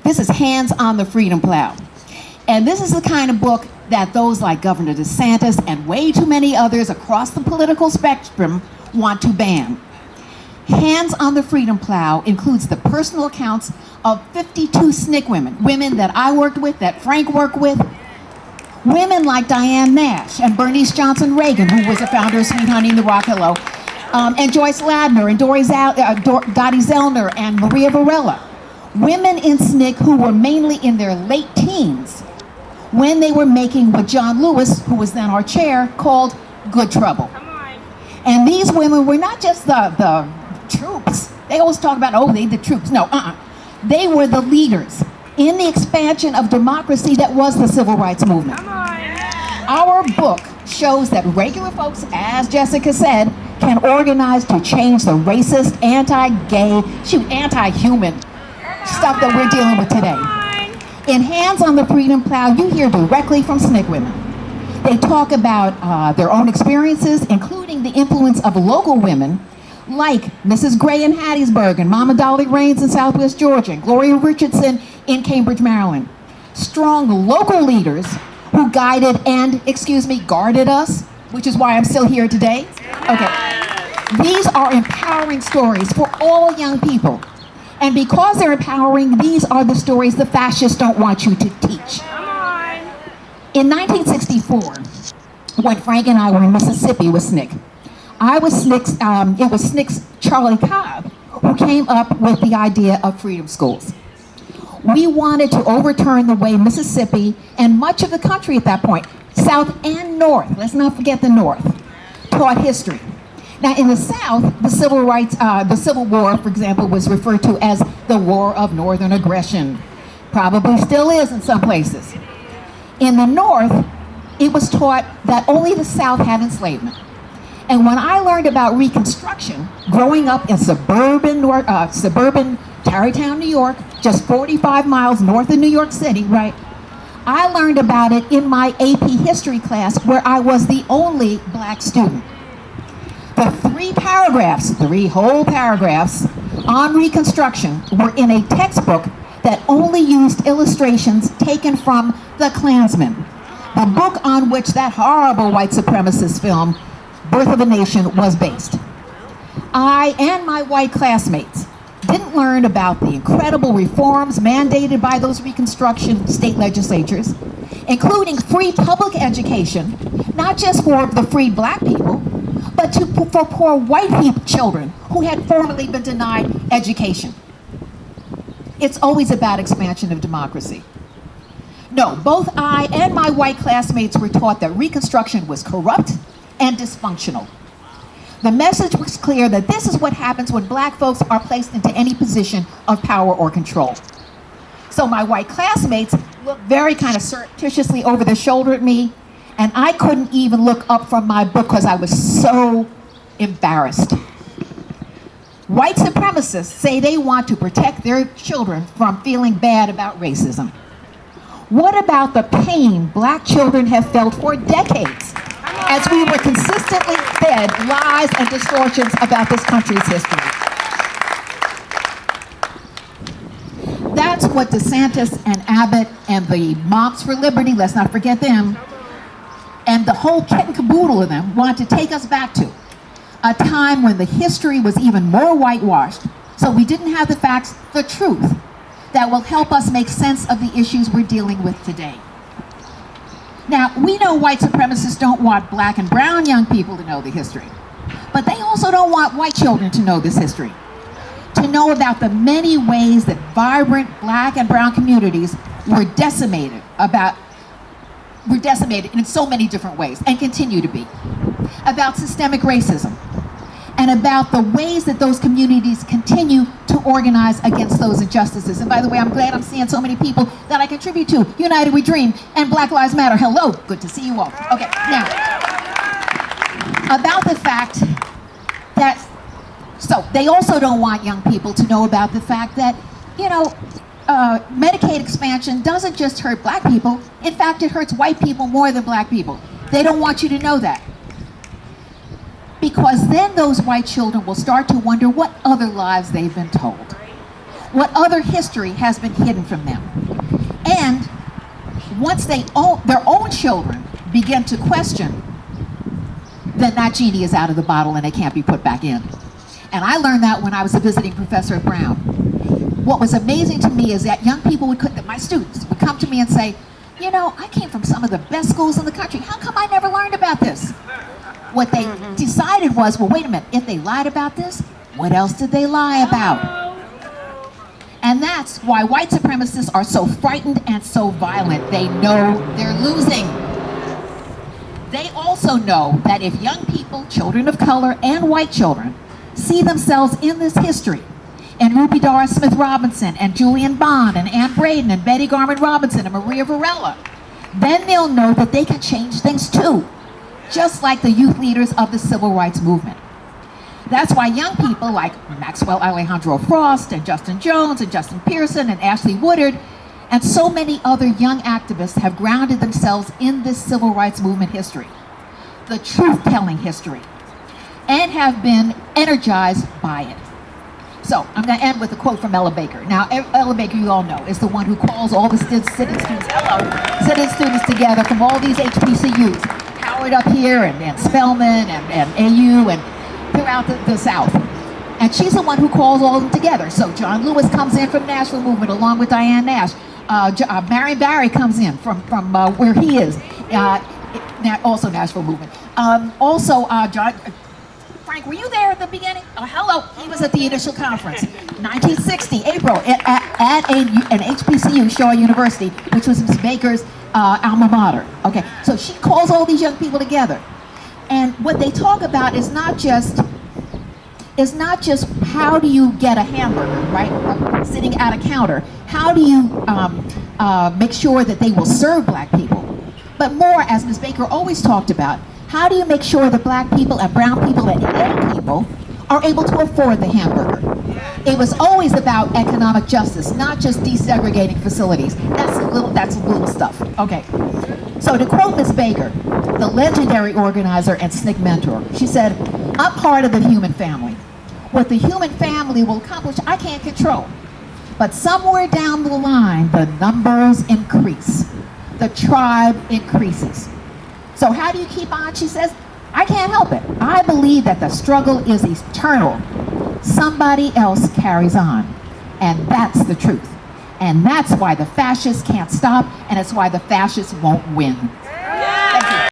This is Hands on the Freedom Plow. And this is the kind of book that those like Governor DeSantis and way too many others across the political spectrum want to ban. Hands on the Freedom Plow includes the personal accounts of 52 SNCC women, women that I worked with, that Frank worked with, women like Diane Nash and Bernice Johnson Reagan, who was the founder of Sweet Honey in the Rock Hello, and Joyce Ladner and Dottie Zellner and Maria Varela. Women in SNCC who were mainly in their late teens when they were making what John Lewis, who was then our chair, called good trouble. And these women were not just the troops. They always talk about, oh, they the troops. No, They were the leaders in the expansion of democracy that was the civil rights movement. Our book shows that regular folks, as Jessica said, can organize to change the racist, anti-gay, anti-human stuff that we're dealing with today. In Hands on the Freedom Plow, you hear directly from SNCC women. They talk about their own experiences, including the influence of local women like Mrs. Gray in Hattiesburg and Mama Dolly Raines in Southwest Georgia and Gloria Richardson in Cambridge, Maryland. Strong local leaders who guided and, guarded us, which is why I'm still here today. Okay. These are empowering stories for all young people. And because they're empowering, these are the stories the fascists don't want you to teach. In 1964, when Frank and I were in Mississippi with SNCC, it was SNCC's Charlie Cobb who came up with the idea of freedom schools. We wanted to overturn the way Mississippi and much of the country at that point, South and North, let's not forget the North, taught history. Now in the South, the Civil War, for example, was referred to as the War of Northern Aggression. Probably still is in some places. In the North, it was taught that only the South had enslavement. And when I learned about Reconstruction, growing up in suburban Tarrytown, New York, just 45 miles north of New York City, right? I learned about it in my AP history class where I was the only black student. The three whole paragraphs on Reconstruction were in a textbook that only used illustrations taken from The Klansman, the book on which that horrible white supremacist film, Birth of a Nation, was based. I and my white classmates didn't learn about the incredible reforms mandated by those Reconstruction state legislatures, including free public education, not just for the free black people, but for poor white children who had formerly been denied education. It's always about expansion of democracy. No, both I and my white classmates were taught that Reconstruction was corrupt and dysfunctional. The message was clear that this is what happens when black folks are placed into any position of power or control. So my white classmates looked very kind of surreptitiously over their shoulder at me, and I couldn't even look up from my book because I was so embarrassed. White supremacists say they want to protect their children from feeling bad about racism. What about the pain black children have felt for decades as we were consistently fed lies and distortions about this country's history? That's what DeSantis and Abbott and the Moms for Liberty, let's not forget them, and the whole kit and caboodle of them want to take us back to. A time when the history was even more whitewashed, so we didn't have the facts, the truth, that will help us make sense of the issues we're dealing with today. Now, we know white supremacists don't want black and brown young people to know the history, but they also don't want white children to know this history, to know about the many ways that vibrant black and brown communities were decimated in so many different ways and continue to be, about systemic racism, and about the ways that those communities continue to organize against those injustices. And by the way, I'm glad I'm seeing so many people that I contribute to United We Dream and Black Lives Matter. Hello, good to see you all. Okay, now, about the fact that, so they also don't want young people to know about the fact that, Medicaid expansion doesn't just hurt black people. In fact, it hurts white people more than black people. They don't want you to know that. Because then those white children will start to wonder what other lies they've been told. what other history has been hidden from them. And once their own children begin to question, then that genie is out of the bottle and it can't be put back in. And I learned that when I was a visiting professor at Brown. What was amazing to me is that young people my students would come to me and say, you know, I came from some of the best schools in the country. How come I never learned about this? What they decided was, well, wait a minute, if they lied about this, what else did they lie about? And that's why white supremacists are so frightened and so violent. They know they're losing. They also know that if young people, children of color and white children, see themselves in this history, and Ruby Doris Smith Robinson, and Julian Bond, and Ann Braden, and Betty Garman Robinson, and Maria Varela, then they'll know that they can change things too, just like the youth leaders of the civil rights movement. That's why young people like Maxwell Alejandro Frost, and Justin Jones, and Justin Pearson, and Ashley Woodard, and so many other young activists have grounded themselves in this civil rights movement history, the truth-telling history, and have been energized by it. So I'm going to end with a quote from Ella Baker. Now, Ella Baker, you all know, is the one who calls all the sitting students together from all these HBCUs, Howard up here, and Spelman, and AU, and throughout the South. And she's the one who calls all of them together. So John Lewis comes in from Nashville Movement along with Diane Nash. Marion Barry comes in from where he is, also Nashville Movement. John... Frank, were you there at the beginning? Oh, hello. He was at the initial conference, 1960, April, at an HBCU, Shaw University, which was Ms. Baker's alma mater. Okay, so she calls all these young people together. And what they talk about is not just how do you get a hamburger, right, sitting at a counter. How do you make sure that they will serve black people? But more, as Ms. Baker always talked about, how do you make sure that black people and brown people and young people are able to afford the hamburger? It was always about economic justice, not just desegregating facilities. That's little stuff. Okay. So to quote Ms. Baker, the legendary organizer and SNCC mentor, she said, "I'm part of the human family. What the human family will accomplish, I can't control. But somewhere down the line, the numbers increase. The tribe increases. So how do you keep on?" She says, "I can't help it. I believe that the struggle is eternal. Somebody else carries on. And that's the truth. And that's why the fascists can't stop, and it's why the fascists won't win."